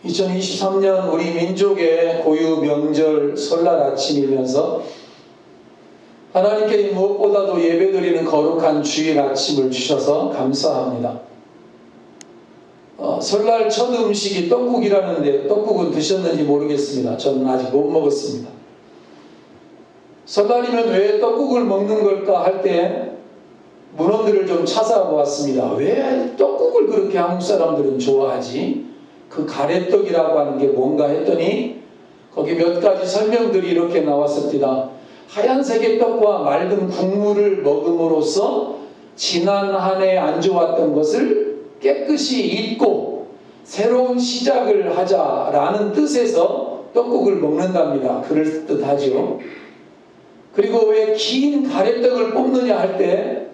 2023년 우리 민족의 고유 명절 설날 아침이면서 하나님께 무엇보다도 예배드리는 거룩한 주일 아침을 주셔서 감사합니다. 설날 첫 음식이 떡국이라는데 떡국은 드셨는지 모르겠습니다. 저는 아직 못 먹었습니다. 설날이면 왜 떡국을 먹는 걸까 할 때 문헌들을 좀 찾아보았습니다. 왜 떡국을 그렇게 한국 사람들은 좋아하지? 그 가래떡이라고 하는 게 뭔가 했더니 거기 몇 가지 설명들이 이렇게 나왔습니다. 하얀색의 떡과 맑은 국물을 먹음으로써 지난 한 해 안 좋았던 것을 깨끗이 잊고 새로운 시작을 하자라는 뜻에서 떡국을 먹는답니다. 그럴듯하죠. 그리고 왜 긴 가래떡을 뽑느냐 할 때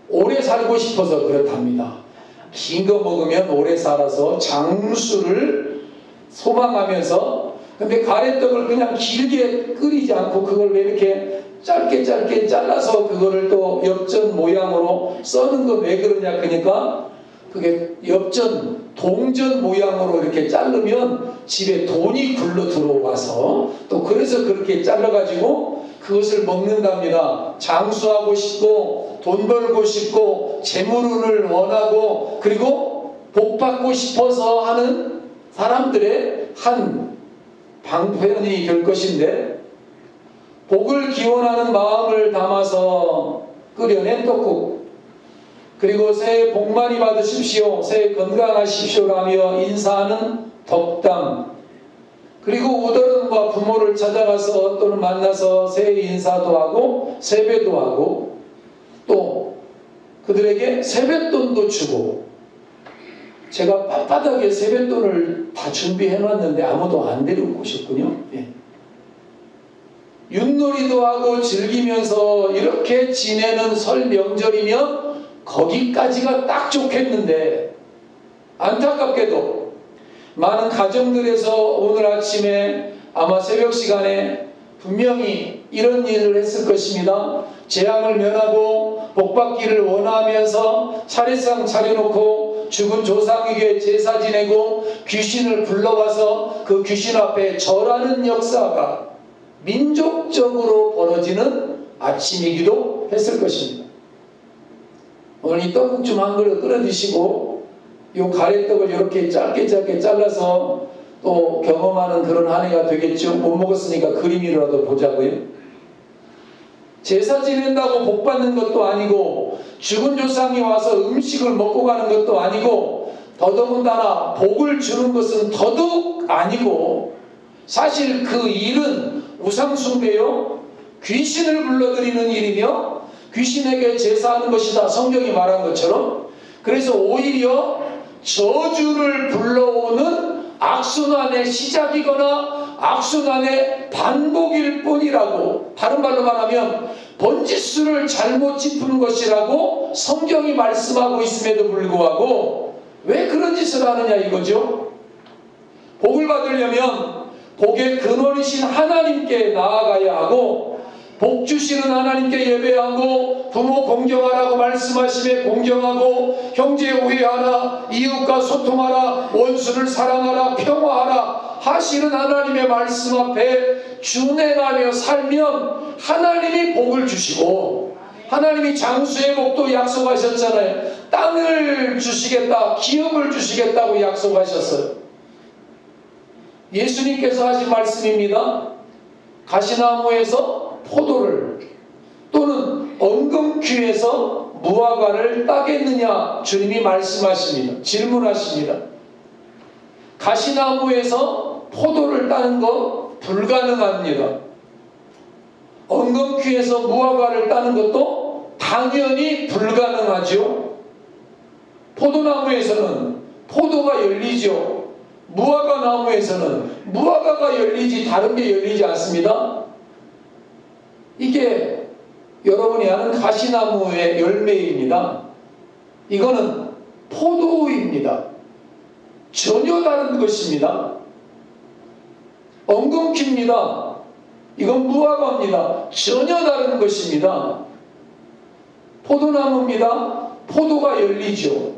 오래 살고 싶어서 그렇답니다. 긴 거 먹으면 오래 살아서 장수를 소망하면서, 근데 가래떡을 그냥 길게 끓이지 않고 그걸 왜 이렇게 짧게 잘라서 그거를 또 엽전 모양으로 써는 거 왜 그러냐, 그러니까 그게 엽전 동전 모양으로 이렇게 자르면 집에 돈이 굴러 들어와서 또 그래서 그렇게 잘라가지고 그것을 먹는답니다. 장수하고 싶고 돈 벌고 싶고 재물운을 원하고 그리고 복 받고 싶어서 하는 사람들의 한 방편이 될 것인데, 복을 기원하는 마음을 담아서 끓여낸 떡국, 그리고 새해 복 많이 받으십시오, 새해 건강하십시오라며 인사하는 덕담, 그리고 우더른과 부모를 찾아가서 또는 만나서 새해 인사도 하고 세배도 하고 또 그들에게 세뱃돈도 주고, 제가 빳빳하게 세뱃돈을 다 준비해 놨는데 아무도 안 데리고 오셨군요. 예. 윷놀이도 하고 즐기면서 이렇게 지내는 설 명절이면 거기까지가 딱 좋겠는데, 안타깝게도 많은 가정들에서 오늘 아침에 아마 새벽 시간에 분명히 이런 일을 했을 것입니다. 재앙을 면하고 복받기를 원하면서 차례상 차려놓고 죽은 조상에게 제사 지내고 귀신을 불러와서 그 귀신 앞에 절하는 역사가 민족적으로 벌어지는 아침이기도 했을 것입니다. 오늘 이 떡국 좀 한 그릇 끓여 드시고 이 가래떡을 이렇게 짧게 잘라서 또 경험하는 그런 한 해가 되겠죠. 못 먹었으니까 그림이라도 보자고요. 제사 지낸다고 복 받는 것도 아니고 죽은 조상이 와서 음식을 먹고 가는 것도 아니고 더더군다나 복을 주는 것은 더더욱 아니고, 사실 그 일은 우상숭배요, 귀신을 불러들이는 일이며 귀신에게 제사하는 것이다, 성경이 말한 것처럼. 그래서 오히려 저주를 불러오는 악순환의 시작이거나 악순환의 반복일 뿐이라고, 다른 말로 말하면 번지수를 잘못 짚은 것이라고 성경이 말씀하고 있음에도 불구하고 왜 그런 짓을 하느냐 이거죠. 복을 받으려면 복의 근원이신 하나님께 나아가야 하고, 복 주시는 하나님께 예배하고 부모 공경하라고 말씀하심에 공경하고, 형제 우애하라, 이웃과 소통하라, 원수를 사랑하라, 평화하라 하시는 하나님의 말씀 앞에 준행하며 살면 하나님이 복을 주시고, 하나님이 장수의 복도 약속하셨잖아요. 땅을 주시겠다, 기업을 주시겠다고 약속하셨어요. 예수님께서 하신 말씀입니다. 가시나무에서 포도를 또는 엉금귀에서 무화과를 따겠느냐 주님이 말씀하십니다. 질문하십니다. 가시나무에서 포도를 따는 거 불가능합니다. 엉금귀에서 무화과를 따는 것도 당연히 불가능하죠. 포도나무에서는 포도가 열리죠. 무화과 나무에서는 무화과가 열리지 다른 게 열리지 않습니다. 이게 여러분이 아는 가시나무의 열매입니다. 이거는 포도입니다. 전혀 다른 것입니다. 엉금귀입니다. 이건 무화과입니다. 전혀 다른 것입니다. 포도나무입니다. 포도가 열리죠.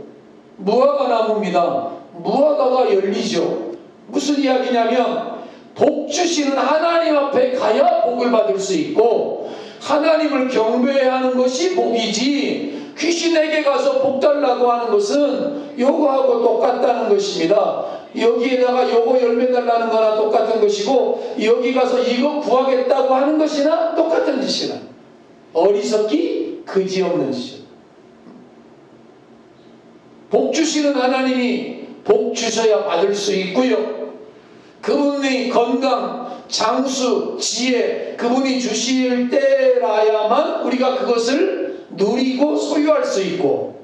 무화과 나무입니다. 무화과가 열리죠. 무슨 이야기냐면 복 주시는 하나님 앞에 가야 복을 받을 수 있고 하나님을 경배해야 하는 것이 복이지 귀신에게 가서 복 달라고 하는 것은 요거하고 똑같다는 것입니다. 여기에다가 요거 열매 달라는 거나 똑같은 것이고 여기 가서 이거 구하겠다고 하는 것이나 똑같은 짓이나 어리석기 그지없는 짓이다. 복 주시는 하나님이 복 주셔야 받을 수 있고요. 그분의 건강, 장수, 지혜 그분이 주실 때라야만 우리가 그것을 누리고 소유할 수 있고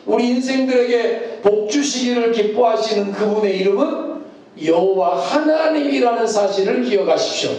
우리 인생들에게 복 주시기를 기뻐하시는 그분의 이름은 여호와 하나님이라는 사실을 기억하십시오.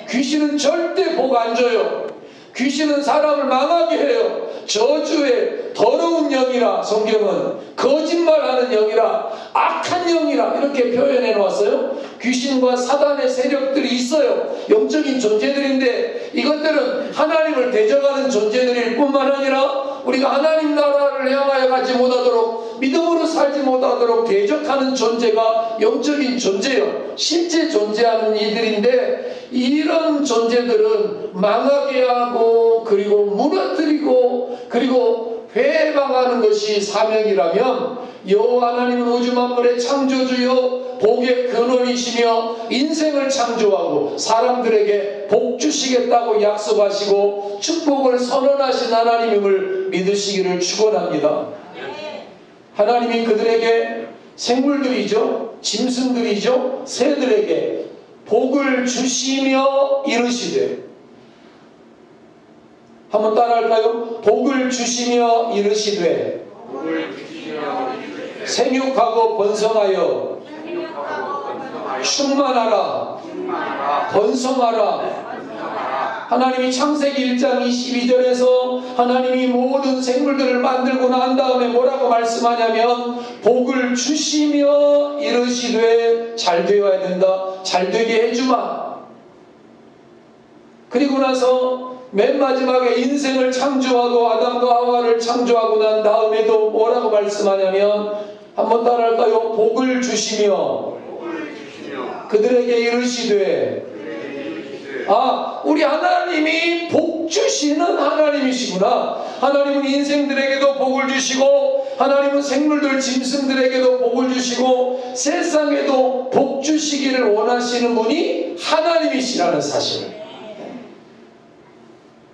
귀신은 절대 복 안 줘요. 귀신은 사람을 망하게 해요. 저주의 더러운 영이라 성경은 거짓말하는 영이라 악한 영이라 이렇게 표현해 놓았어요. 귀신과 사단의 세력들이 있어요. 영적인 존재들인데 이것들은 하나님을 대적하는 존재들일 뿐만 아니라 우리가 하나님 나라를 향하여 가지 못하도록 믿음으로 살지 못하도록 대적하는 존재가 영적인 존재요. 실제 존재하는 이들인데 이런 존재들은 망하게 하고 그리고 무너뜨리고 그리고 회방하는 것이 사명이라면 여호와 하나님은 우주 만물의 창조주요 복의 근원이시며 인생을 창조하고 사람들에게 복 주시겠다고 약속하시고 축복을 선언하신 하나님임을 믿으시기를 축원합니다. 하나님이 그들에게 생물들이죠, 짐승들이죠, 새들에게 복을 주시며 이르시되 한번 따라할까요? 복을 주시며 이르시되 생육하고 번성하여 충만하라 번성하라. 하나님이 창세기 1장 22절에서 하나님이 모든 생물들을 만들고 난 다음에 뭐라고 말씀하냐면 복을 주시며 이르시되 잘 되어야 된다, 잘 되게 해주마. 그리고 나서 맨 마지막에 인생을 창조하고 아담과 하와를 창조하고 난 다음에도 뭐라고 말씀하냐면 한번 따라할까요? 복을 주시며 그들에게 이르시되 우리 하나님이 복 주시는 하나님이시구나. 하나님은 인생들에게도 복을 주시고 하나님은 생물들 짐승들에게도 복을 주시고 세상에도 복 주시기를 원하시는 분이 하나님이시라는 사실.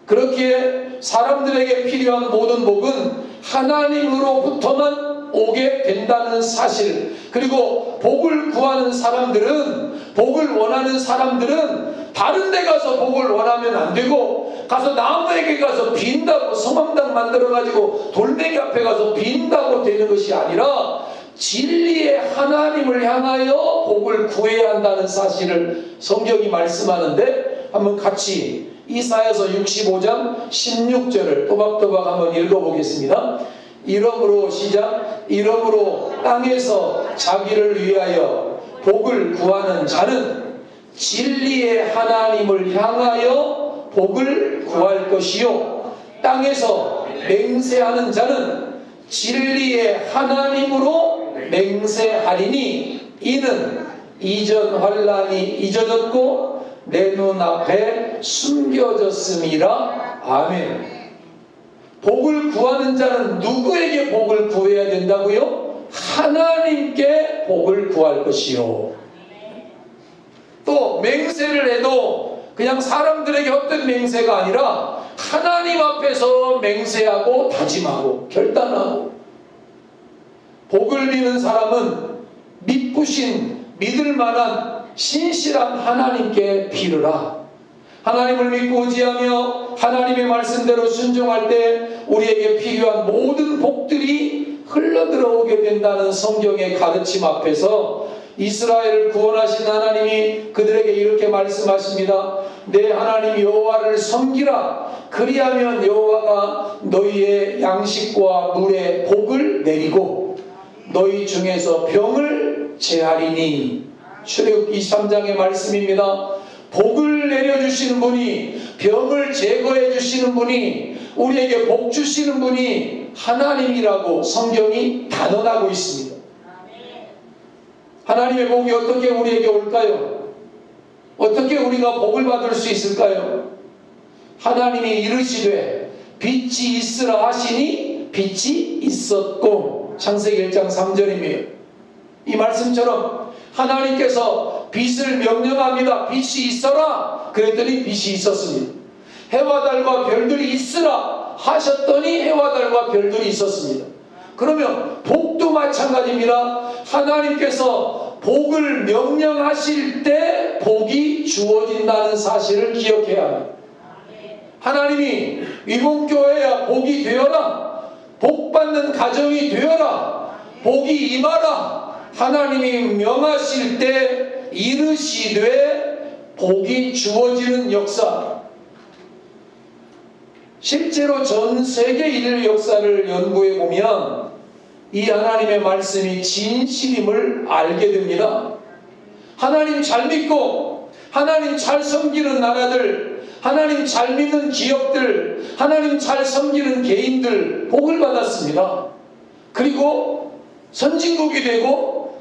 그렇기에 사람들에게 필요한 모든 복은 하나님으로부터만 오게 된다는 사실. 그리고 복을 구하는 사람들은, 복을 원하는 사람들은 다른 데 가서 복을 원하면 안 되고 가서 나무에게 가서 빈다고 성황당 만들어가지고 돌멩이 앞에 가서 빈다고 되는 것이 아니라 진리의 하나님을 향하여 복을 구해야 한다는 사실을 성경이 말씀하는데 한번 같이 이사야서 65장 16절을 또박또박 한번 읽어보겠습니다. 이러므로 시작. 이러므로 땅에서 자기를 위하여 복을 구하는 자는 진리의 하나님을 향하여 복을 구할 것이요 땅에서 맹세하는 자는 진리의 하나님으로 맹세하리니 이는 이전 환난이 잊어졌고 내 눈앞에 숨겨졌음이라. 아멘. 복을 구하는 자는 누구에게 복을 구해야 된다고요? 하나님께 복을 구할 것이요. 또 맹세를 해도 그냥 사람들에게 헛된 맹세가 아니라 하나님 앞에서 맹세하고 다짐하고 결단하고. 복을 비는 사람은 믿으신 믿을 만한 신실한 하나님께 빌으라. 하나님을 믿고 의지하며 하나님의 말씀대로 순종할 때 우리에게 필요한 모든 복들이 흘러들어오게 된다는 성경의 가르침 앞에서 이스라엘을 구원하신 하나님이 그들에게 이렇게 말씀하십니다. 내 하나님 여호와를 섬기라. 그리하면 여호와가 너희의 양식과 물에 복을 내리고 너희 중에서 병을 제하리니. 출애굽기 23장의 말씀입니다. 복을 내려주시는 분이, 병을 제거해 주시는 분이, 우리에게 복 주시는 분이 하나님이라고 성경이 단언하고 있습니다. 하나님의 복이 어떻게 우리에게 올까요? 어떻게 우리가 복을 받을 수 있을까요? 하나님이 이르시되 빛이 있으라 하시니 빛이 있었고, 창세기 1장 3절입니다. 이 말씀처럼 하나님께서 빛을 명령합니다. 빛이 있어라 그랬더니 빛이 있었습니다. 해와 달과 별들이 있으라 하셨더니 해와 달과 별들이 있었습니다. 그러면 복도 마찬가지입니다. 하나님께서 복을 명령하실 때 복이 주어진다는 사실을 기억해야 합니다. 하나님이 위봉교회야 복이 되어라, 복받는 가정이 되어라, 복이 임하라 하나님이 명하실 때 이르시되 복이 주어지는 역사. 실제로 전 세계 인류 역사를 연구해 보면 이 하나님의 말씀이 진실임을 알게 됩니다. 하나님 잘 믿고 하나님 잘 섬기는 나라들, 하나님 잘 믿는 기업들, 하나님 잘 섬기는 개인들 복을 받았습니다. 그리고 선진국이 되고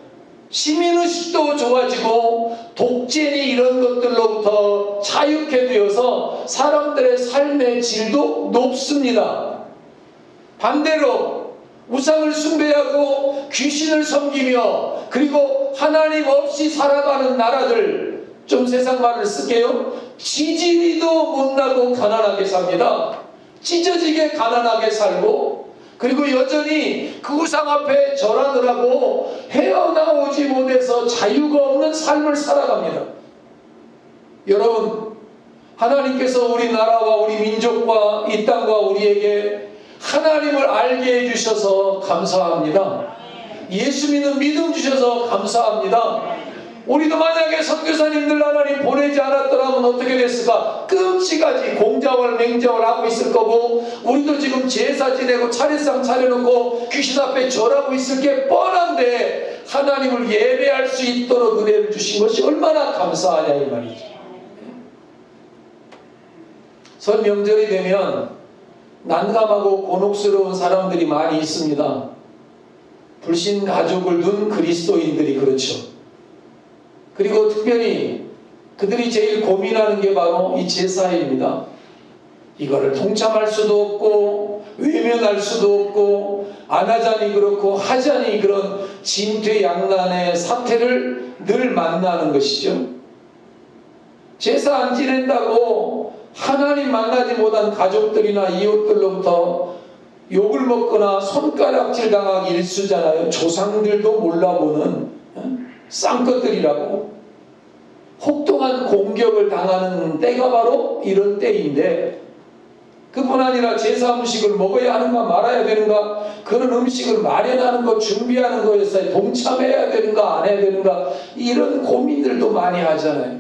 시민의식도 좋아지고 독재니 이런 것들로부터 자유케 되어서 사람들의 삶의 질도 높습니다. 반대로 우상을 숭배하고 귀신을 섬기며 그리고 하나님 없이 살아가는 나라들, 좀 세상 말을 쓸게요. 지지리도 못나고 가난하게 삽니다. 찢어지게 가난하게 살고, 그리고 여전히 그 우상 앞에 절하느라고 헤어나오지 못해서 자유가 없는 삶을 살아갑니다. 여러분, 하나님께서 우리나라와 우리 민족과 이 땅과 우리에게 하나님을 알게 해주셔서 감사합니다. 예수 믿는 믿음 주셔서 감사합니다. 우리도 만약에 선교사님들 하나님 보내지 않았더라면 어떻게 됐을까? 끔찍하지. 공자월 맹자월 하고 있을 거고, 우리도 지금 제사 지내고 차례상 차려놓고 귀신 앞에 절하고 있을 게 뻔한데 하나님을 예배할 수 있도록 은혜를 주신 것이 얼마나 감사하냐 이 말이죠. 설 명절이 되면 난감하고 곤혹스러운 사람들이 많이 있습니다. 불신 가족을 둔 그리스도인들이 그렇죠. 그리고 특별히 그들이 제일 고민하는 게 바로 이 제사입니다. 이거를 통참할 수도 없고 외면할 수도 없고 안 하자니 그렇고 하자니 그런 진퇴양난의 사태를 늘 만나는 것이죠. 제사 안 지낸다고 하나님 만나지 못한 가족들이나 이웃들로부터 욕을 먹거나 손가락질 당하기 일쑤잖아요. 조상들도 몰라보는 쌍것들이라고 혹독한 공격을 당하는 때가 바로 이런 때인데, 그뿐 아니라 제사 음식을 먹어야 하는가 말아야 되는가, 그런 음식을 마련하는 것, 준비하는 것에 동참해야 되는가 안 해야 되는가, 이런 고민들도 많이 하잖아요.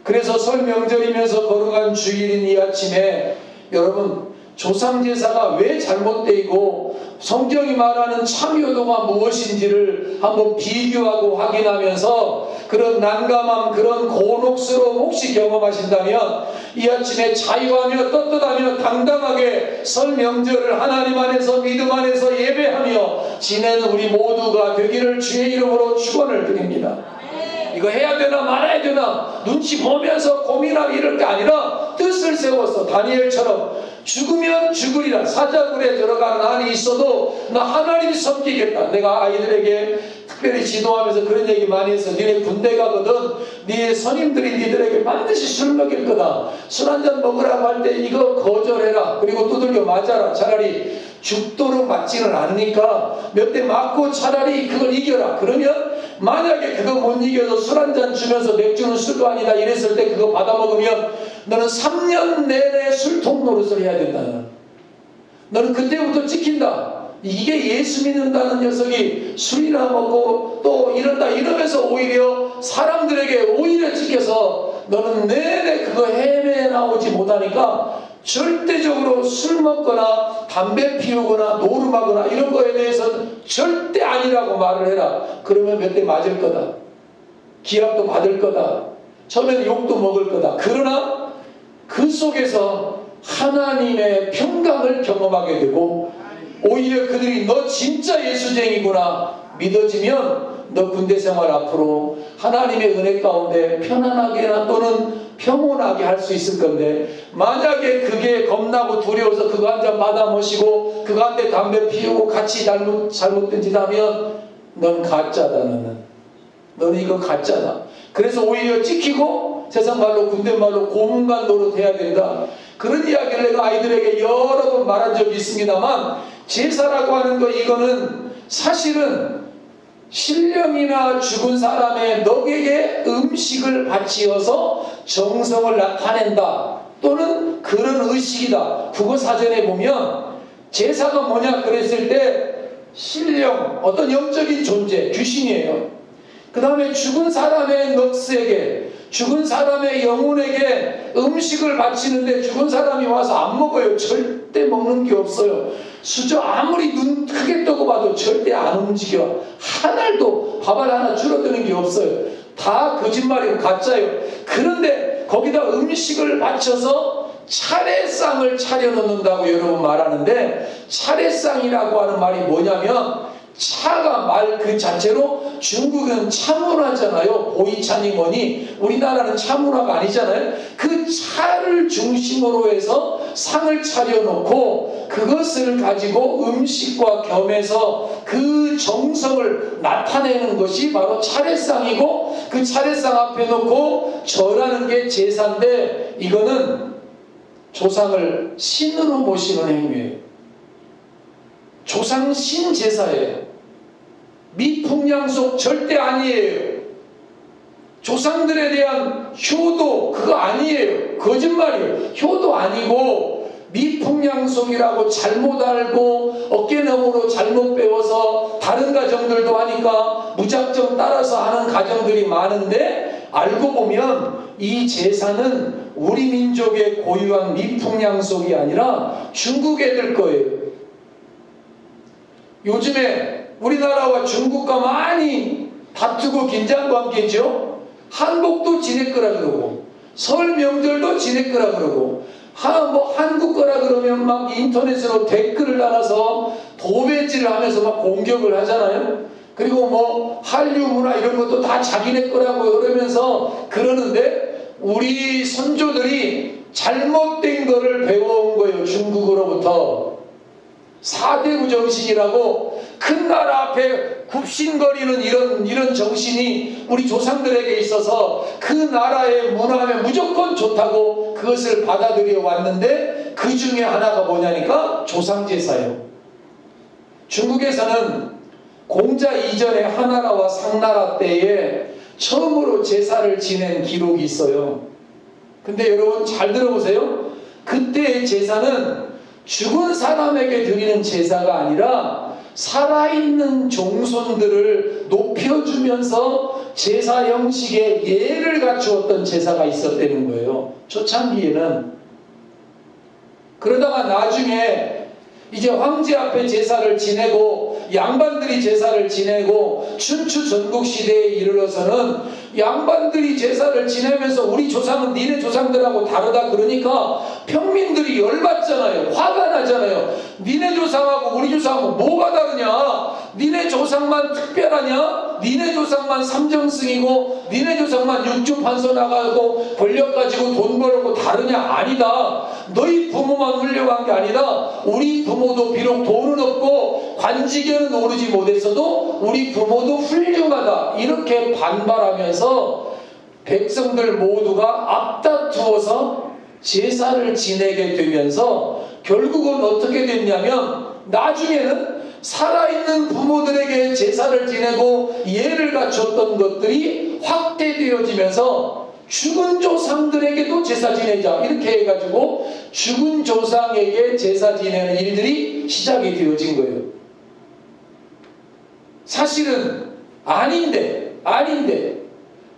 그래서 설 명절이면서 거룩한 주일인 이 아침에 여러분, 조상제사가 왜 잘못되고 성경이 말하는 참여도가 무엇인지를 한번 비교하고 확인하면서 그런 난감함, 그런 곤혹스러움 혹시 경험하신다면 이 아침에 자유하며 떳떳하며 당당하게 설 명절을 하나님 안에서 믿음 안에서 예배하며 지내는 우리 모두가 되기를 주의 이름으로 축원을 드립니다. 이거 해야 되나 말아야 되나 눈치 보면서 고민하고 이럴 게 아니라 뜻을 세워서 다니엘처럼 죽으면 죽으리라, 사자굴에 들어가는 한이 있어도 나 하나님 섬기겠다. 내가 아이들에게 특별히 지도하면서 그런 얘기 많이 해서 니네 군대 가거든 네 선임들이 니들에게 반드시 술 먹일 거다. 술 한잔 먹으라고 할 때 이거 거절해라. 그리고 두들겨 맞아라. 차라리 죽도록 맞지는 않으니까 몇 대 맞고 차라리 그걸 이겨라. 그러면 만약에 그거 못 이겨서 술 한잔 주면서 맥주는 술도 아니다 이랬을 때 그거 받아먹으면 너는 3년 내내 술통 노릇을 해야 된다. 너는 그때부터 찍힌다. 이게 예수 믿는다는 녀석이 술이나 먹고 또 이런다 이러면서 오히려 사람들에게 오히려 찍혀서 너는 내내 그거 헤매나오지 못하니까 절대적으로 술 먹거나 담배 피우거나 노름하거나 이런 거에 대해서는 절대 아니라고 말을 해라. 그러면 몇 대 맞을 거다. 기합도 받을 거다. 처음에는 욕도 먹을 거다. 그러나 그 속에서 하나님의 평강을 경험하게 되고 오히려 그들이 너 진짜 예수쟁이구나 믿어지면 너 군대 생활 앞으로 하나님의 은혜 가운데 편안하게나 또는 평온하게 할 수 있을 건데, 만약에 그게 겁나고 두려워서 그거 한 잔 받아 마시고 그거 한 대 담배 피우고 같이 잘못된 짓 하면 넌 가짜다. 너는 이거 가짜다. 그래서 오히려 찍히고 세상 말로 군대 말로 고문관 노릇해야 된다. 그런 이야기를 내가 아이들에게 여러 번 말한 적이 있습니다만, 제사라고 하는 거, 이거는 사실은 신령이나 죽은 사람의 넋에게 음식을 바치어서 정성을 나타낸다, 또는 그런 의식이다. 국어사전에 보면 제사가 뭐냐 그랬을 때 신령, 어떤 영적인 존재, 귀신이에요. 그 다음에 죽은 사람의 넋에게, 죽은 사람의 영혼에게 음식을 바치는데 죽은 사람이 와서 안 먹어요. 절대 먹는 게 없어요. 수저 아무리 눈 크게 뜨고 봐도 절대 안 움직여. 하나도 밥알 하나 줄어드는 게 없어요. 다 거짓말이고 가짜예요. 그런데 거기다 음식을 바쳐서 차례상을 차려놓는다고 여러분 말하는데, 차례상이라고 하는 말이 뭐냐면, 차가 말 그 자체로 중국은 차문화잖아요. 보이차니 뭐니. 우리나라는 차문화가 아니잖아요. 그 차를 중심으로 해서 상을 차려놓고 그것을 가지고 음식과 겸해서 그 정성을 나타내는 것이 바로 차례상이고, 그 차례상 앞에 놓고 절하는 게 제사인데, 이거는 조상을 신으로 모시는 행위예요. 조상 신제사예요. 미풍양속 절대 아니에요. 조상들에 대한 효도 그거 아니에요. 거짓말이에요. 효도 아니고 미풍양속이라고 잘못 알고 어깨너머로 잘못 배워서 다른 가정들도 하니까 무작정 따라서 하는 가정들이 많은데, 알고 보면 이 제사는 우리 민족의 고유한 미풍양속이 아니라 중국 애들 거예요. 요즘에 우리나라와 중국과 많이 다투고 긴장관계죠. 한복도 지낼 거라 그러고 설 명절도 지낼 거라 그러고, 한국 거라 그러면 막 인터넷으로 댓글을 달아서 도배질을 하면서 막 공격을 하잖아요. 그리고 뭐 한류 문화 이런 것도 다 자기네 거라고 그러면서 그러는데, 우리 선조들이 잘못된 거를 배워온 거예요. 중국으로부터. 사대부 정신이라고, 큰 나라 앞에 굽신거리는 이런 정신이 우리 조상들에게 있어서 그 나라의 문화에 무조건 좋다고 그것을 받아들여 왔는데, 그 중에 하나가 뭐냐니까 조상제사예요. 중국에서는 공자 이전에 하나라와 상나라 때에 처음으로 제사를 지낸 기록이 있어요. 근데 여러분 잘 들어보세요. 그때의 제사는 죽은 사람에게 드리는 제사가 아니라 살아있는 종손들을 높여주면서 제사 형식의 예를 갖추었던 제사가 있었다는 거예요. 초창기에는. 그러다가 나중에 이제 황제 앞에 제사를 지내고 양반들이 제사를 지내고 춘추 전국시대에 이르러서는 양반들이 제사를 지내면서 우리 조상은 니네 조상들하고 다르다 그러니까 평민들이 열받잖아요. 화가 나잖아요. 니네 조상하고 우리 조상하고 뭐가 다르냐? 니네 조상만 특별하냐? 니네 조상만 삼정승이고 니네 조상만 육주판서 나가고 권력 가지고 돈 벌고 다르냐? 아니다. 너희 부모만 훌륭한 게 아니다. 우리 부모도 비록 돈은 없고 관직에는 오르지 못했어도 우리 부모도 훌륭하다. 이렇게 반발하면서 백성들 모두가 앞다투어서 제사를 지내게 되면서 결국은 어떻게 됐냐면, 나중에는 살아있는 부모들에게 제사를 지내고 예를 갖췄던 것들이 확대되어지면서 죽은 조상들에게도 제사 지내자 이렇게 해가지고 죽은 조상에게 제사 지내는 일들이 시작이 되어진 거예요. 사실은 아닌데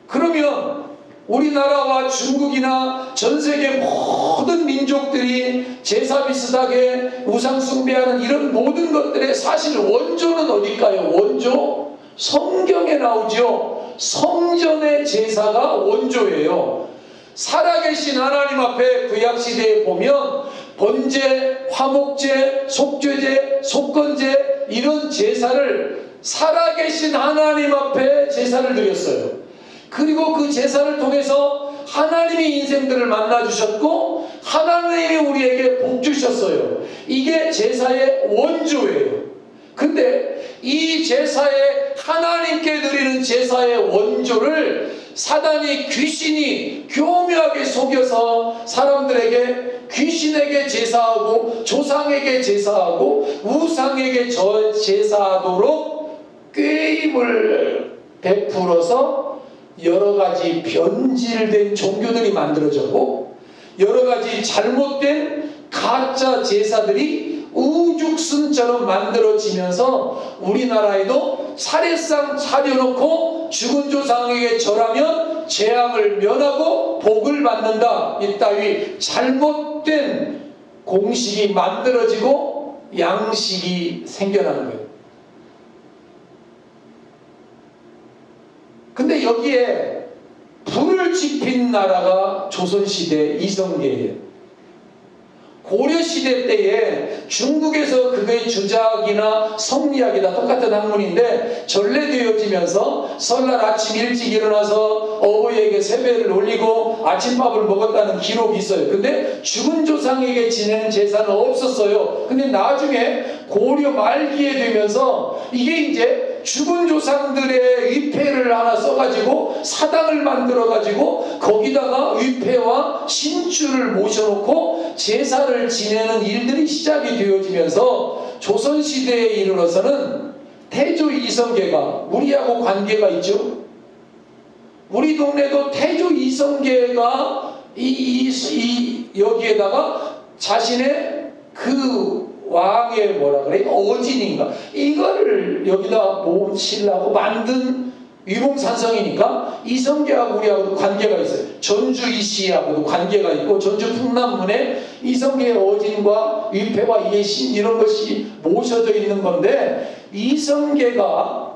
그러면 우리나라와 중국이나 전세계 모든 민족들이 제사 비슷하게 우상 숭배하는 이런 모든 것들의 사실 원조는 어딜까요? 원조? 성경에 나오죠. 성전의 제사가 원조예요. 살아계신 하나님 앞에 구약시대에 보면 번제, 화목제, 속죄제, 속건제 이런 제사를 살아계신 하나님 앞에 제사를 드렸어요. 그리고 그 제사를 통해서 하나님이 인생들을 만나주셨고 하나님이 우리에게 복 주셨어요. 이게 제사의 원조예요. 근데 이 제사에 하나님께 드리는 제사의 원조를 사단이 귀신이 교묘하게 속여서 사람들에게 귀신에게 제사하고 조상에게 제사하고 우상에게 제사하도록 꾀임을 베풀어서 여러 가지 변질된 종교들이 만들어졌고 여러 가지 잘못된 가짜 제사들이 우죽순처럼 만들어지면서 우리나라에도 차례상 차려놓고 죽은 조상에게 절하면 재앙을 면하고 복을 받는다, 이따위 잘못된 공식이 만들어지고 양식이 생겨나는 거예요. 근데 여기에 불을 지핀 나라가 조선시대 이성계예요. 고려시대 때에 중국에서 그게 주작이나 성리학이나 똑같은 학문인데 전래되어지면서 설날 아침 일찍 일어나서 어버이에게 세배를 올리고 아침밥을 먹었다는 기록이 있어요. 근데 죽은 조상에게 지내는 제사는 없었어요. 근데 나중에 고려 말기에 되면서 이게 이제 죽은 조상들의 위패를 하나 써가지고 사당을 만들어가지고 거기다가 위패와 신주를 모셔놓고 제사를 지내는 일들이 시작이 되어지면서 조선시대에 이르러서는 태조 이성계가 우리하고 관계가 있죠. 우리 동네도 태조 이성계가 여기에다가 자신의 그 왕의 뭐라 그래? 어진인가? 이거를 여기다 모시려고 만든 위봉산성이니까 이성계하고 우리하고도 관계가 있어요. 전주 이씨하고도 관계가 있고 전주 풍남문에 이성계의 어진과 위패와 예신 이런 것이 모셔져 있는 건데 이성계가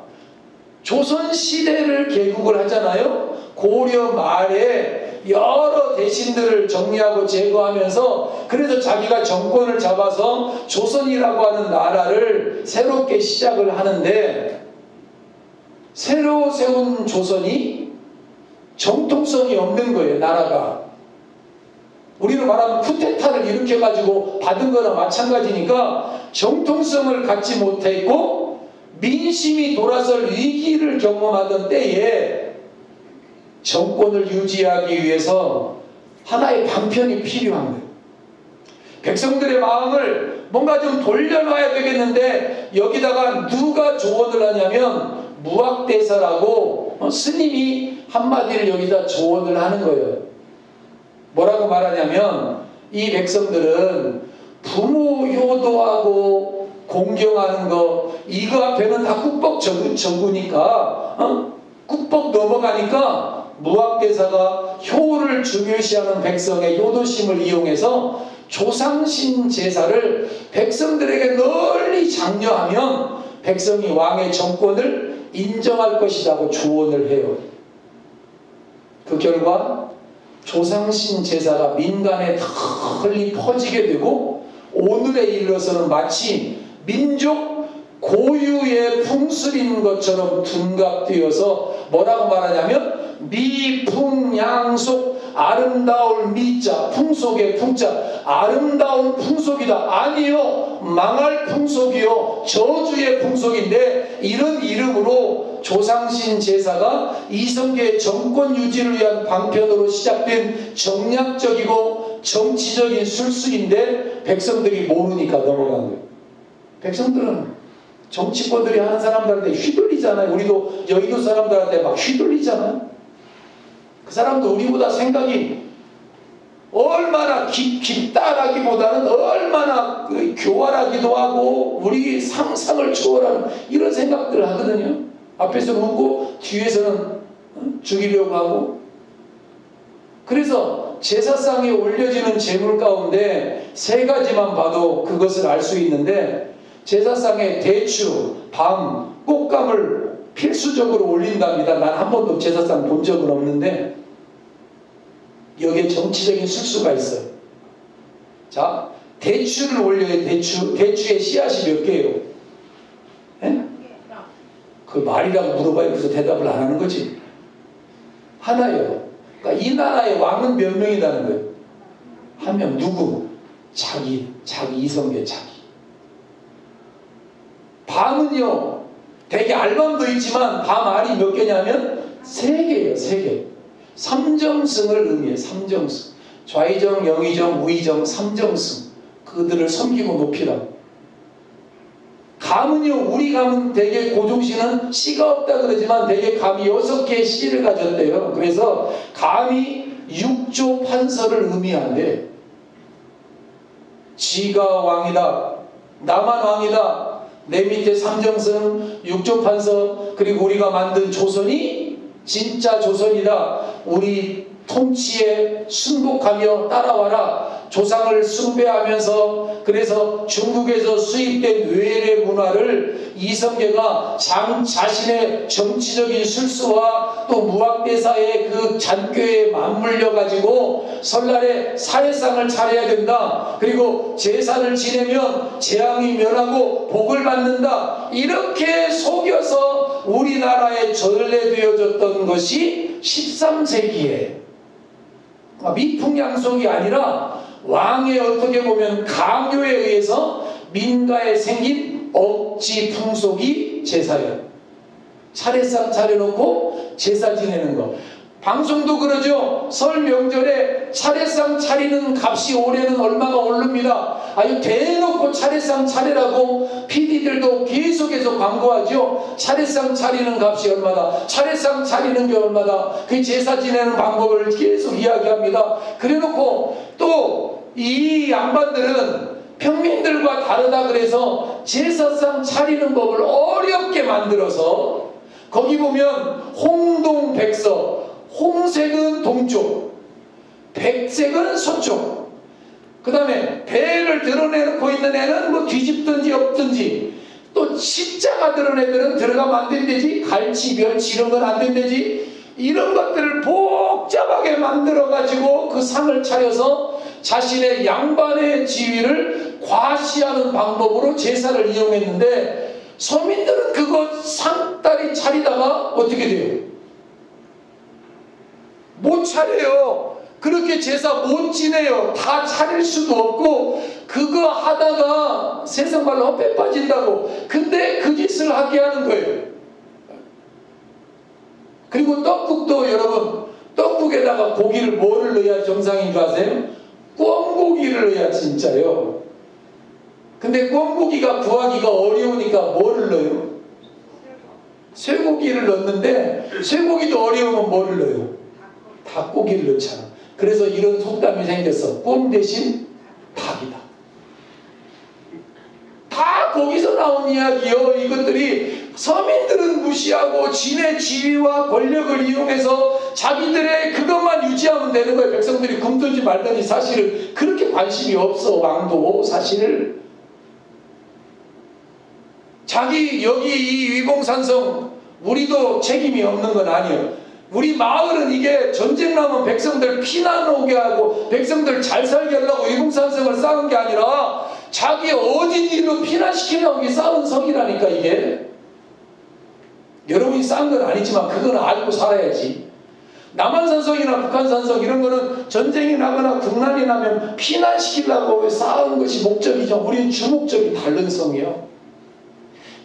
조선시대를 개국을 하잖아요. 고려 말에 여러 대신들을 정리하고 제거하면서 그래서 자기가 정권을 잡아서 조선이라고 하는 나라를 새롭게 시작을 하는데 새로 세운 조선이 정통성이 없는 거예요. 나라가. 우리로 말하면 쿠데타를 일으켜가지고 받은 거나 마찬가지니까 정통성을 갖지 못했고 민심이 돌아설 위기를 경험하던 때에 정권을 유지하기 위해서 하나의 방편이 필요한 거예요. 백성들의 마음을 뭔가 좀 돌려놔야 되겠는데 여기다가 누가 조언을 하냐면 무학대사라고 스님이 한마디를 여기다 조언을 하는 거예요. 뭐라고 말하냐면 이 백성들은 부모 효도하고 공경하는 거 이거 앞에는 다 꾹뻑 적으니까 꾹뻑 넘어가니까 무학대사가 효를 중요시하는 백성의 효도심을 이용해서 조상신 제사를 백성들에게 널리 장려하면 백성이 왕의 정권을 인정할 것이라고 조언을 해요. 그 결과 조상신 제사가 민간에 널리 퍼지게 되고 오늘에 이르러서는 마치 민족 고유의 풍습인 것처럼 둔갑되어서 뭐라고 말하냐면 미풍양속 아름다울 미자 풍속의 풍자 아름다운 풍속이다. 아니요, 망할 풍속이요, 저주의 풍속인데 이런 이름으로 조상신 제사가 이성계의 정권 유지를 위한 방편으로 시작된 정략적이고 정치적인 술수인데 백성들이 모르니까 넘어간 거예요. 백성들은 정치권들이 하는 사람들한테 휘둘리잖아요. 우리도 여의도 사람들한테 막 휘둘리잖아요. 그 사람도 우리보다 생각이 얼마나 깊다라기보다는 얼마나 교활하기도 하고 우리 상상을 초월하는 이런 생각들을 하거든요. 앞에서는 웃고 뒤에서는 죽이려고 하고. 그래서 제사상에 올려지는 제물 가운데 세 가지만 봐도 그것을 알 수 있는데 제사상에 대추, 밤, 꽃감을 필수적으로 올린답니다. 난 한 번도 제사상 본 적은 없는데 여기에 정치적인 술수가 있어요. 자, 대추를 올려요. 대추의 씨앗이 몇 개예요? 예? 그 말이라고 물어봐야 그래서 대답을 안 하는 거지. 하나요. 그러니까 이 나라의 왕은 몇 명이라는 거예요. 한 명. 누구? 자기 이성계 자기. 밤은요, 되게 알밤도 있지만 밤 알이 몇 개냐면 3개예요. 3개. 삼정승을 의미해요. 삼정승. 좌의정, 영의정, 우의정, 삼정승. 그들을 섬기고 높이라고. 감은요, 우리 감은 되게 고종씨는 씨가 없다 그러지만 되게 감이 6개의 씨를 가졌대요. 그래서 감이 6조 판서를 의미한대. 지가 왕이다, 나만 왕이다, 내 밑에 삼정승, 6조 판서, 그리고 우리가 만든 조선이 진짜 조선이다. 우리 통치에 순복하며 따라와라. 조상을 숭배하면서, 그래서 중국에서 수입된 외래 문화를 이성계가 자신의 정치적인 술수와 또 무학대사의 그 잔꾀에 맞물려 가지고 설날에 사회상을 차려야 된다. 그리고 제사를 지내면 재앙이 면하고 복을 받는다. 이렇게 속여서 우리나라에 전래되어졌던 것이 13세기에 미풍양속이 아니라 왕의 어떻게 보면 강요에 의해서 민가에 생긴 억지 풍속이 제사예요. 차례상 차려놓고 제사 지내는 거. 방송도 그러죠. 설 명절에 차례상 차리는 값이 올해는 얼마가 오릅니다. 아유, 대놓고 차례상 차리라고 PD들도 계속해서 광고하죠. 차례상 차리는 값이 얼마다, 차례상 차리는 게 얼마다, 그 제사 지내는 방법을 계속 이야기합니다. 그래놓고 또 이 양반들은 평민들과 다르다 그래서 제사상 차리는 법을 어렵게 만들어서 거기 보면 홍동백서, 홍색은 동쪽, 백색은 서쪽. 그 다음에 배를 드러내놓고 있는 애는 뭐 뒤집든지 엎든지, 또 십자가 드러낸 애들은 들어가면 안 된대지, 갈치, 멸치 이런 건 안 된대지. 이런 것들을 복잡하게 만들어가지고 그 상을 차려서 자신의 양반의 지위를 과시하는 방법으로 제사를 이용했는데, 서민들은 그거 상다리 차리다가 어떻게 돼요? 못 차려요. 그렇게 제사 못 지내요. 다 차릴 수도 없고 그거 하다가 세상 말로 헛배 빠진다고. 근데 그 짓을 하게 하는 거예요. 그리고 떡국도 여러분, 떡국에다가 고기를 뭐를 넣어야 정상인 줄 아세요? 꿩고기를 넣어야 진짜요. 근데 꿩고기가 구하기가 어려우니까 뭐를 넣어요? 쇠고기를 넣는데 쇠고기도 어려우면 뭐를 넣어요? 닭고기를 넣잖아. 그래서 이런 속담이 생겼어. 꿩 대신 닭이다. 다 거기서 나온 이야기요. 이것들이 서민들은 무시하고 진의 지위와 권력을 이용해서 자기들의 그것만 유지하면 되는 거예요. 백성들이 굶든지 말든지 사실은 그렇게 관심이 없어. 왕도 사실 자기 여기 이 위봉산성 우리도 책임이 없는 건 아니에요. 우리 마을은 이게 전쟁 나면 백성들 피난 오게 하고 백성들 잘 살게 하려고 위봉산성을 쌓은 게 아니라 자기 어딘 일로 피난시키려고 쌓은 성이라니까. 이게 여러분이 쌓은 건 아니지만 그건 알고 살아야지. 남한산성이나 북한산성 이런 거는 전쟁이 나거나 국난이 나면 피난시키려고 쌓은 것이 목적이죠. 우리는 주목적이 다른 성이요.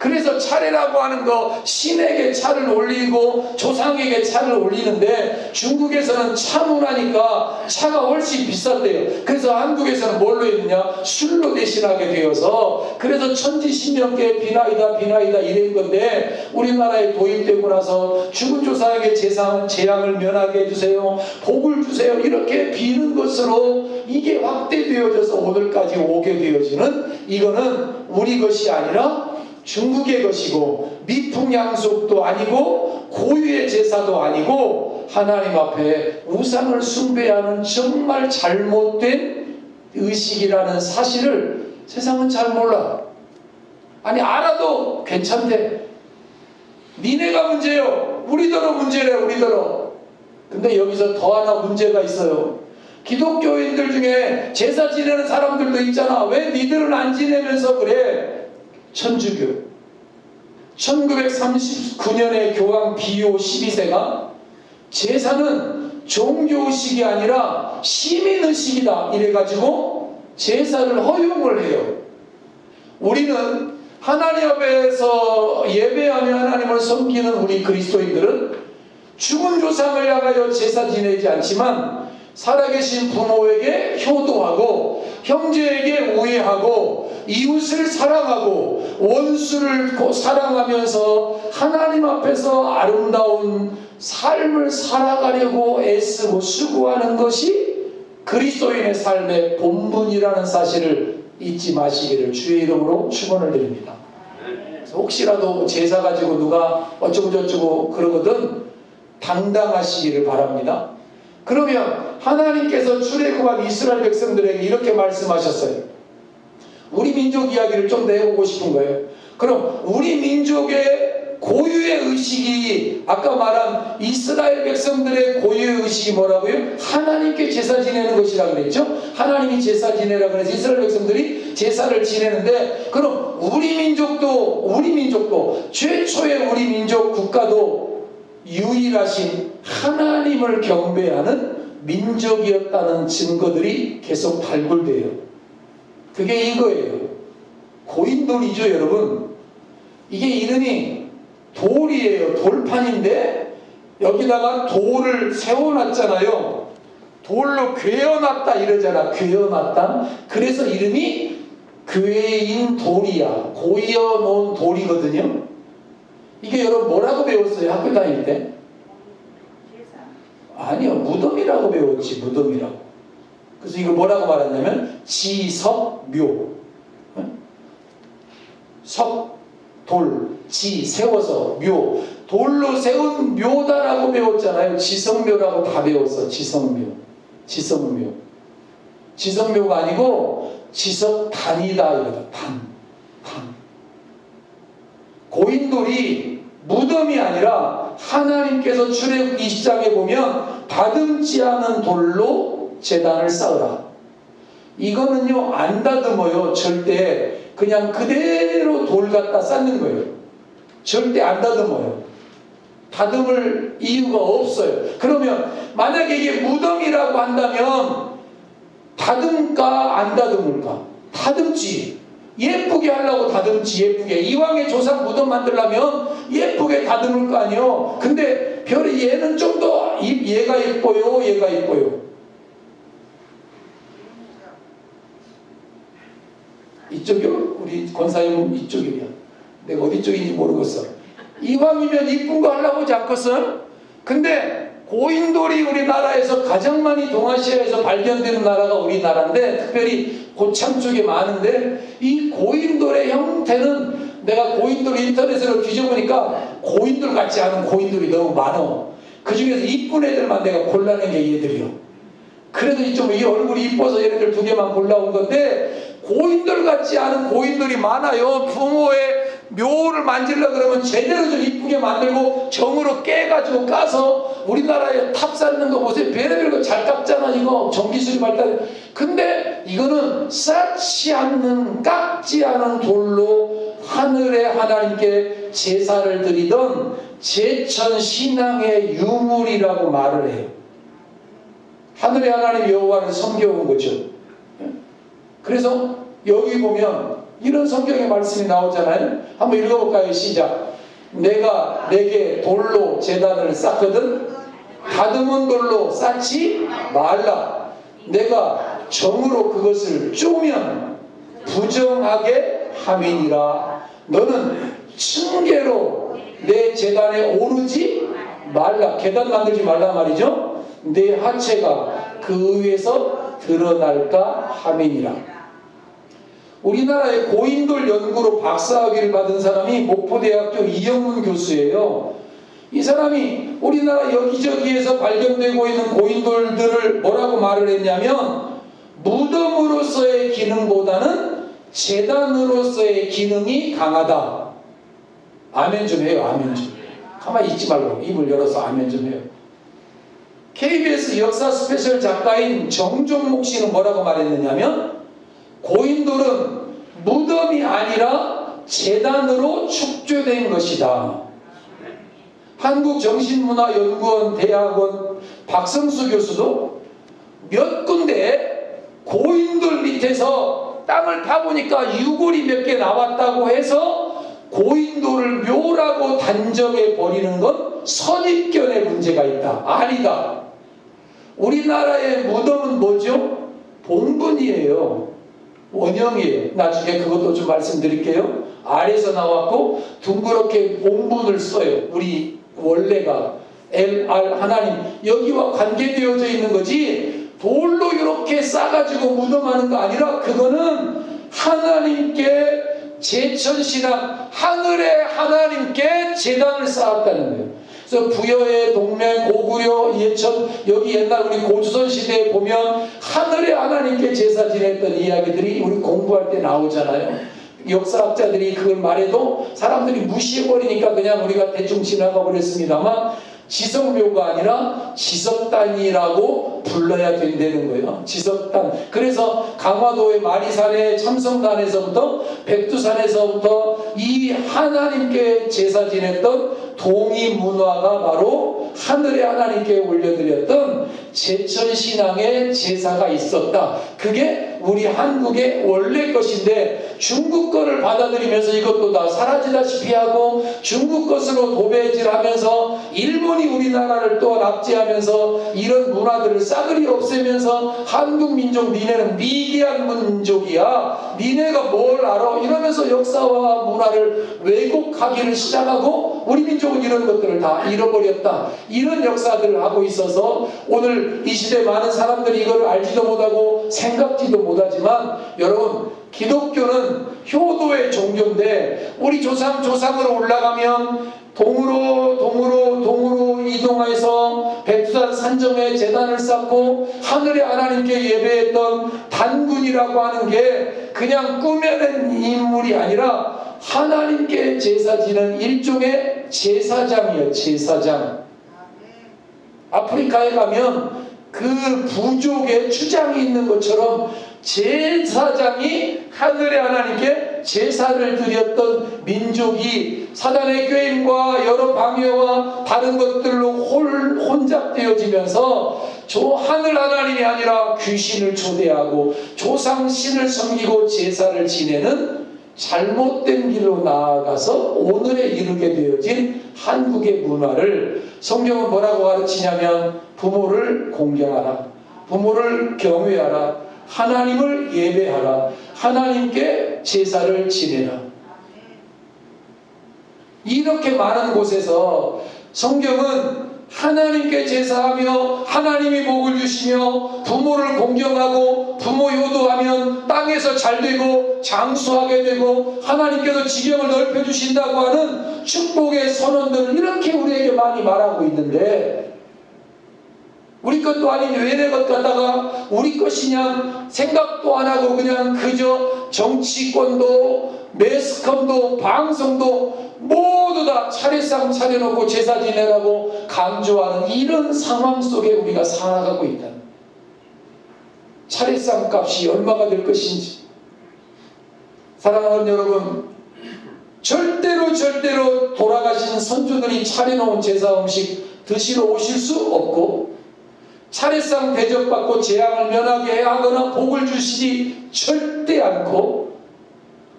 그래서 차례라고 하는 거 신에게 차를 올리고 조상에게 차를 올리는데 중국에서는 차 문화니까 차가 훨씬 비쌌대요. 그래서 한국에서는 뭘로 했느냐? 술로 대신하게 되어서 그래서 천지신명계 비나이다 이런 건데 우리나라에 도입되고 나서 죽은 조상에게 재앙을 면하게 해주세요, 복을 주세요 이렇게 비는 것으로 이게 확대되어져서 오늘까지 오게 되어지는, 이거는 우리 것이 아니라 중국의 것이고 미풍양속도 아니고 고유의 제사도 아니고 하나님 앞에 우상을 숭배하는 정말 잘못된 의식이라는 사실을 세상은 잘 몰라. 아니 알아도 괜찮대. 니네가 문제요. 우리더러 문제래. 우리더러. 근데 여기서 더 하나 문제가 있어요. 기독교인들 중에 제사 지내는 사람들도 있잖아. 왜 니들은 안 지내면서 그래? 천주교 1939년에 교황 비오 12세가 제사는 종교의식이 아니라 시민의식이다 이래가지고 제사를 허용을 해요. 우리는 하나님 앞에서 예배하며 하나님을 섬기는 우리 그리스도인들은 죽은 조상을 향하여 제사 지내지 않지만 살아계신 부모에게 효도하고 형제에게 우애하고 이웃을 사랑하고 원수를 사랑하면서 하나님 앞에서 아름다운 삶을 살아가려고 애쓰고 수고하는 것이 그리스도인의 삶의 본분이라는 사실을 잊지 마시기를 주의 이름으로 축원을 드립니다. 혹시라도 제사 가지고 누가 어쩌고 저쩌고 그러거든 당당하시기를 바랍니다. 그러면 하나님께서 출애굽한 이스라엘 백성들에게 이렇게 말씀하셨어요. 우리 민족 이야기를 좀 더 해보고 싶은 거예요. 그럼 우리 민족의 고유의 의식이 아까 말한 이스라엘 백성들의 고유의 의식이 뭐라고요? 하나님께 제사 지내는 것이라고 그랬죠. 하나님이 제사 지내라고 해서 이스라엘 백성들이 제사를 지내는데, 그럼 우리 민족도 최초의 우리 민족 국가도 유일하신 하나님을 경배하는 민족이었다는 증거들이 계속 발굴돼요. 그게 이거예요. 고인돌이죠, 여러분. 이게 이름이 돌이에요. 돌판인데 여기다가 돌을 세워놨잖아요. 돌로 괴어놨다 이러잖아. 괴어놨다. 그래서 이름이 괴인 돌이야. 고여놓은 돌이거든요. 이게 여러분 뭐라고 배웠어요? 학교 다닐 때? 아니요, 무덤이라고 배웠지. 무덤이라고. 그래서 이걸 뭐라고 말하냐면 지석묘. 석, 돌, 지, 세워서 묘. 돌로 세운 묘다라고 배웠잖아요. 지성묘라고 다 배웠어. 지성묘. 지성묘. 지성묘가 아니고 지석단이다 이거다. 단. 고인돌이 무덤이 아니라 하나님께서 출애굽 20장에 보면 다듬지 않은 돌로 제단을 쌓으라. 이거는요 안 다듬어요. 절대. 그냥 그대로 돌 갖다 쌓는 거예요. 절대 안 다듬어요. 다듬을 이유가 없어요. 그러면 만약에 이게 무덤이라고 한다면 다듬을까 안 다듬을까? 다듬지. 예쁘게 하려고 다듬지. 예쁘게. 이왕에 조상 무덤 만들려면 예쁘게 다듬을 거 아니에요. 근데 별이 얘는 좀 더 얘가 예뻐요, 얘가 예뻐요. 이쪽이요? 우리 권사님은 이쪽이야. 내가 어디 쪽인지 모르겠어. 이왕이면 이쁜 거 하려고 하지 않겠어? 근데 고인돌이 우리나라에서 가장 많이 동아시아에서 발견되는 나라가 우리나라인데, 특별히 고창 쪽에 많은데, 이 고인돌의 형태는 내가 고인돌 인터넷으로 뒤져보니까 고인돌 같지 않은 고인돌이 너무 많어. 그 중에서 이쁜 애들만 내가 골라낸 게 얘들이요. 그래도 좀 이 얼굴이 이뻐서 얘네들 두 개만 골라온 건데, 고인돌 같지 않은 고인돌이 많아요. 부모의 묘를 만지려고 그러면 제대로 좀 이쁘게 만들고 정으로 깨가지고 까서 우리나라에 탑 쌓는 거 보세요. 별의별 거 잘 깎잖아. 이거 전기술이 발달해. 근데 이거는 쌓지 않는, 깎지 않은 돌로 하늘의 하나님께 제사를 드리던 제천 신앙의 유물이라고 말을 해요. 하늘의 하나님 여호와를 섬겨온 거죠. 그래서 여기 보면 이런 성경의 말씀이 나오잖아요. 한번 읽어볼까요? 시작. 내가 내게 돌로 제단을 쌓거든 다듬은 돌로 쌓지 말라. 내가 정으로 그것을 쪼면 부정하게 함이니라. 너는 층계로 내 제단에 오르지 말라. 계단 만들지 말라 말이죠. 내 하체가 그 위에서 드러날까 함이니라. 우리나라의 고인돌 연구로 박사학위를 받은 사람이 목포대학교 이영문 교수예요. 이 사람이 우리나라 여기저기에서 발견되고 있는 고인돌들을 뭐라고 말을 했냐면, 무덤으로서의 기능보다는 제단으로서의 기능이 강하다. 아멘 좀 해요. 아멘 좀. 가만히 있지 말고 입을 열어서 아멘 좀 해요. KBS 역사 스페셜 작가인 정종목 씨는 뭐라고 말했느냐면, 고인돌은 무덤이 아니라 재단으로 축조된 것이다. 한국정신문화연구원 대학원 박성수 교수도 몇 군데 고인돌 밑에서 땅을 파보니까 유골이 몇 개 나왔다고 해서 고인돌을 묘라고 단정해 버리는 건 선입견의 문제가 있다. 아니다. 우리나라의 무덤은 뭐죠? 봉분이에요. 원형이에요. 나중에 그것도 좀 말씀드릴게요. 알에서 나왔고 둥그렇게 봉분을 써요. 우리 원래가 LR 하나님 여기와 관계되어져 있는 거지, 돌로 이렇게 싸가지고 무덤하는 거 아니라 그거는 하나님께 제천신앙, 하늘의 하나님께 제단을 쌓았다는 거예요. 그래서 부여의 동맹, 고구려, 예천, 여기 옛날 우리 고조선 시대에 보면 하늘의 하나님께 제사 지냈던 이야기들이 우리 공부할 때 나오잖아요. 역사학자들이 그걸 말해도 사람들이 무시해버리니까 그냥 우리가 대충 지나가 버렸습니다만, 지석묘가 아니라 지석단이라고 불러야 된다는 거예요. 지석단. 그래서 강화도의 마리산의 참성단에서부터 백두산에서부터 이 하나님께 제사 지냈던 동이 문화가 바로 하늘의 하나님께 올려드렸던 제천신앙의 제사가 있었다. 그게 우리 한국의 원래 것인데 중국 거를 받아들이면서 이것도 다 사라지다시피 하고, 중국 것으로 도배질하면서 일본이 우리나라를 또 납치하면서 이런 문화들을 싸그리 없애면서 한국 민족, 니네는 미개한 민족이야, 니네가 뭘 알아, 이러면서 역사와 문화를 왜곡하기를 시작하고 우리 민족은 이런 것들을 다 잃어버렸다. 이런 역사들을 하고 있어서 오늘 이 시대 많은 사람들이 이걸 알지도 못하고 생각지도 못하지만, 여러분, 기독교는 효도의 종교인데 우리 조상으로 올라가면 동으로 이동해서 백두산 산정에 제단을 쌓고 하늘의 하나님께 예배했던 단군이라고 하는 게 그냥 꾸며낸 인물이 아니라 하나님께 제사 지는 일종의 제사장이에요. 제사장. 아프리카에 가면 그 부족의 추장이 있는 것처럼 제사장이 하늘의 하나님께 제사를 드렸던 민족이 사단의 꾀임과 여러 방해와 다른 것들로 혼잡되어지면서 저 하늘 하나님이 아니라 귀신을 초대하고 조상신을 섬기고 제사를 지내는 잘못된 길로 나아가서 오늘에 이르게 되어진 한국의 문화를 성경은 뭐라고 가르치냐면, 부모를 공경하라, 부모를 경외하라, 하나님을 예배하라, 하나님께 제사를 지내라. 이렇게 많은 곳에서 성경은 하나님께 제사하며 하나님이 복을 주시며 부모를 공경하고 부모 효도하면 땅에서 잘되고 장수하게 되고 하나님께서 지경을 넓혀주신다고 하는 축복의 선언들을 이렇게 우리에게 많이 말하고 있는데, 우리 것도 아닌 외래 것 갖다가 우리 것이냐 생각도 안 하고 그냥 그저 정치권도 매스컴도 방송도 모두 다 차례상 차려놓고 제사 지내라고 강조하는 이런 상황 속에 우리가 살아가고 있다. 차례상 값이 얼마가 될 것인지, 사랑하는 여러분, 절대로 돌아가신 선조들이 차려놓은 제사 음식 드시러 오실 수 없고, 차례상 대접받고 재앙을 면하게 하거나 복을 주시지 절대 않고,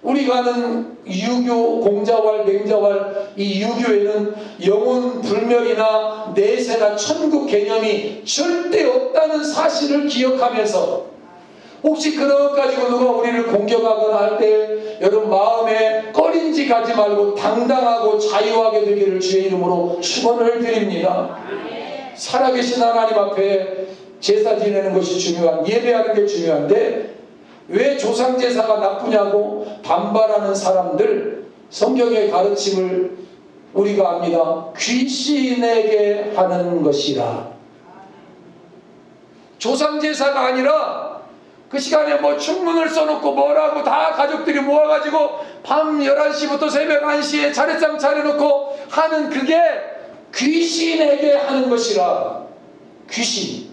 우리가 아는 유교, 공자왈, 맹자왈, 이 유교에는 영혼 불멸이나 내세나 천국 개념이 절대 없다는 사실을 기억하면서, 혹시 그런 것 가지고 누가 우리를 공격하거나 할 때 여러분 마음에 꺼린지 가지 말고 당당하고 자유하게 되기를 주의 이름으로 축원을 드립니다. 살아계신 하나님 앞에 제사 지내는 것이 중요한, 예배하는 게 중요한데 왜 조상제사가 나쁘냐고 반발하는 사람들, 성경의 가르침을 우리가 압니다. 귀신에게 하는 것이라. 조상제사가 아니라 그 시간에 뭐 충문을 써놓고 뭐라고 다 가족들이 모아가지고 밤 11시부터 새벽 1시에 차례상 차려놓고 하는 그게 귀신에게 하는 것이라. 귀신.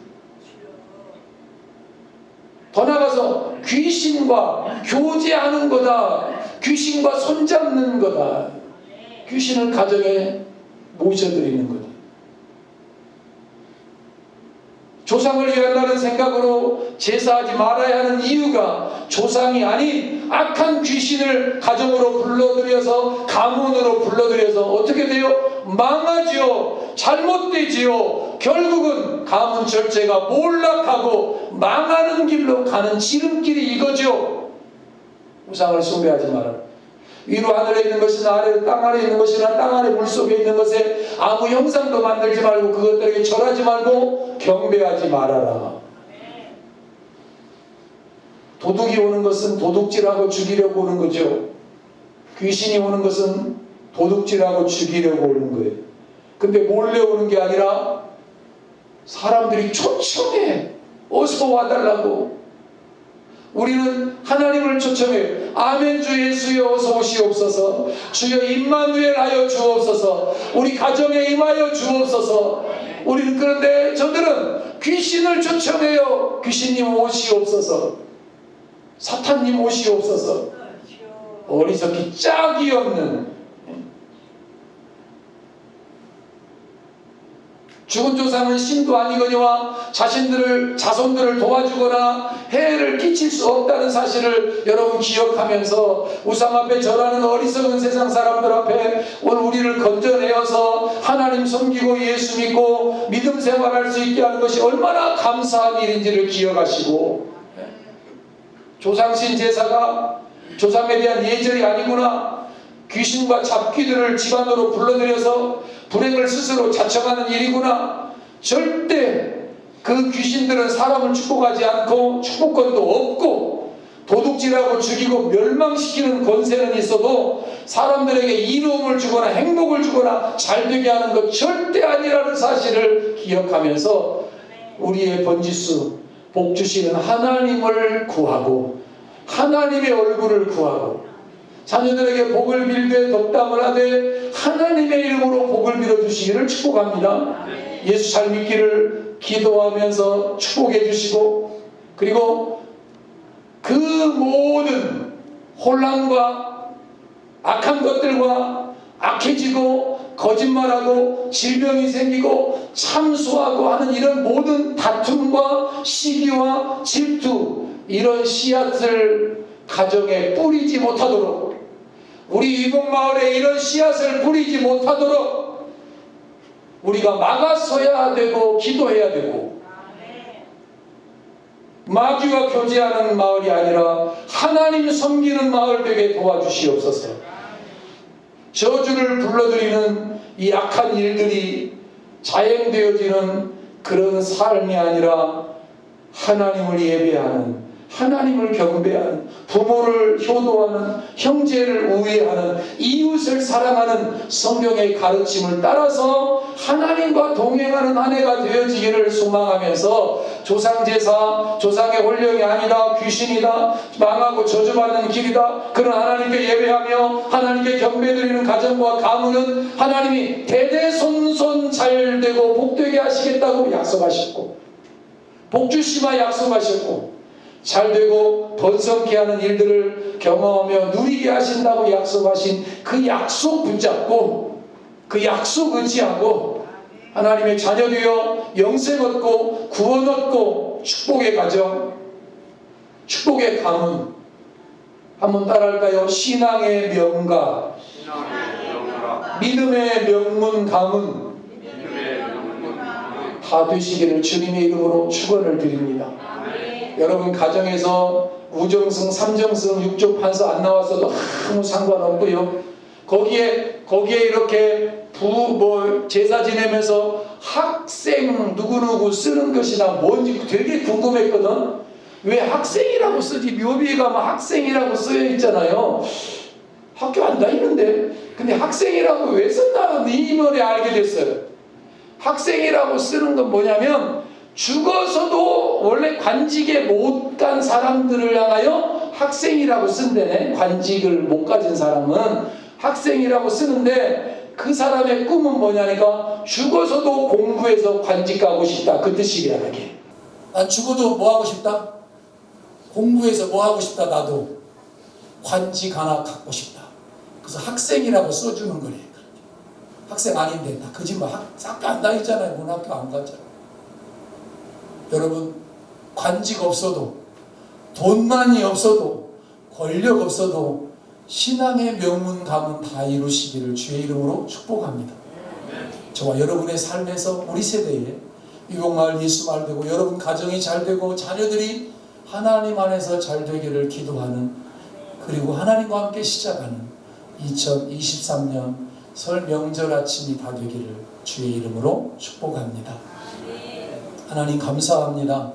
더 나아가서 귀신과 교제하는 거다. 귀신과 손잡는 거다. 귀신을 가정에 모셔드리는 거다. 조상을 위한다는 생각으로 제사하지 말아야 하는 이유가 조상이 아닌 악한 귀신을 가정으로 불러들여서, 가문으로 불러들여서 어떻게 돼요? 망하지요. 잘못되지요. 결국은 가문 절제가 몰락하고 망하는 길로 가는 지름길이 이거죠. 우상을 숭배하지 마라. 위로 하늘에 있는 것이나 아래 땅 아래 있는 것이나 땅 아래 물속에 있는 것에 아무 형상도 만들지 말고 그것들에게 절하지 말고 경배하지 말아라. 도둑이 오는 것은 도둑질하고 죽이려고 오는 거죠. 귀신이 오는 것은 도둑질하고 죽이려고 오는 거예요. 근데 몰래 오는 게 아니라 사람들이 초청해. 어서 와달라고. 우리는 하나님을 초청해. 아멘 주 예수여 어서 오시옵소서. 주여 임마누엘 하여 주옵소서. 우리 가정에 임하여 주옵소서. 우리는 그런데 저들은 귀신을 초청해요. 귀신님 오시옵소서. 사탄님 오시옵소서. 어리석기 짝이 없는. 죽은 조상은 신도 아니거니와 자손들을 도와주거나 해를 끼칠 수 없다는 사실을 여러분 기억하면서 우상 앞에 절하는 어리석은 세상 사람들 앞에 오늘 우리를 건져내어서 하나님 섬기고 예수 믿고 믿음 생활할 수 있게 하는 것이 얼마나 감사한 일인지를 기억하시고, 조상신 제사가 조상에 대한 예절이 아니구나, 귀신과 잡귀들을 집안으로 불러들여서 불행을 스스로 자청하는 일이구나. 절대 그 귀신들은 사람을 축복하지 않고 축복권도 없고 도둑질하고 죽이고 멸망시키는 권세는 있어도 사람들에게 이로움을 주거나 행복을 주거나 잘되게 하는 것 절대 아니라는 사실을 기억하면서 우리의 번지수 복 주시는 하나님을 구하고 하나님의 얼굴을 구하고 자녀들에게 복을 빌되 덕담을 하되 하나님의 이름으로 복을 빌어주시기를 축복합니다. 예수 잘 믿기를 기도하면서 축복해 주시고, 그리고 그 모든 혼란과 악한 것들과 악해지고 거짓말하고 질병이 생기고 참소하고 하는 이런 모든 다툼과 시기와 질투, 이런 씨앗을 가정에 뿌리지 못하도록, 우리 이북마을에 이런 씨앗을 뿌리지 못하도록 우리가 막아서야 되고 기도해야 되고, 마귀와 교제하는 마을이 아니라 하나님 섬기는 마을 되게 도와주시옵소서. 저주를 불러들이는 이 악한 일들이 자행되어지는 그런 삶이 아니라 하나님을 예배하는, 하나님을 경배하는, 부모를 효도하는, 형제를 우애하는, 이웃을 사랑하는 성경의 가르침을 따라서 하나님과 동행하는 한 해가 되어지기를 소망하면서 조상제사, 조상의 혼령이 아니다, 귀신이다, 망하고 저주받는 길이다, 그런 하나님께 예배하며 하나님께 경배드리는 가정과 가문은 하나님이 대대손손 잘되고 복되게 하시겠다고 약속하셨고, 복주시마 약속하셨고, 잘되고 번성케 하는 일들을 경험하며 누리게 하신다고 약속하신 그 약속 붙잡고 그 약속 의지하고 하나님의 자녀 되어 영생 얻고 구원 얻고 축복의 가정, 축복의 가문, 한번 따라할까요? 신앙의 명가, 믿음의 명문 가문 다 되시기를 주님의 이름으로 축원을 드립니다. 여러분 가정에서 우정승, 삼정승, 육조판서 안 나왔어도 아무 상관없고요. 거기에 이렇게 제사 지내면서 학생 누구누구 쓰는 것이나 뭔지 되게 궁금했거든. 왜 학생이라고 쓰지? 묘비에 가면 학생이라고 쓰여 있잖아요. 학교 안 다니는데. 근데 학생이라고 왜 썼나 이번에 알게 됐어요. 학생이라고 쓰는 건 뭐냐면 죽어서도 원래 관직에 못 간 사람들을 향하여 학생이라고 쓴대네. 관직을 못 가진 사람은 학생이라고 쓰는데 그 사람의 꿈은 뭐냐니까 죽어서도 공부해서 관직 가고 싶다, 그 뜻이야. 이게 난 죽어도 뭐 하고 싶다? 공부해서 뭐 하고 싶다. 나도 관직 하나 갖고 싶다. 그래서 학생이라고 써주는 거래요. 학생 아닌데 다 거짓말. 학교 안 다니잖아요. 문학교 안 가잖아요. 여러분, 관직 없어도, 돈만이 없어도, 권력 없어도 신앙의 명문 가문 다 이루시기를 주의 이름으로 축복합니다. 저와 여러분의 삶에서 우리 세대에 이곡마을 예수마을 되고 여러분 가정이 잘 되고 자녀들이 하나님 안에서 잘 되기를 기도하는, 그리고 하나님과 함께 시작하는 2023년 설 명절 아침이 다 되기를 주의 이름으로 축복합니다. 하나님 감사합니다.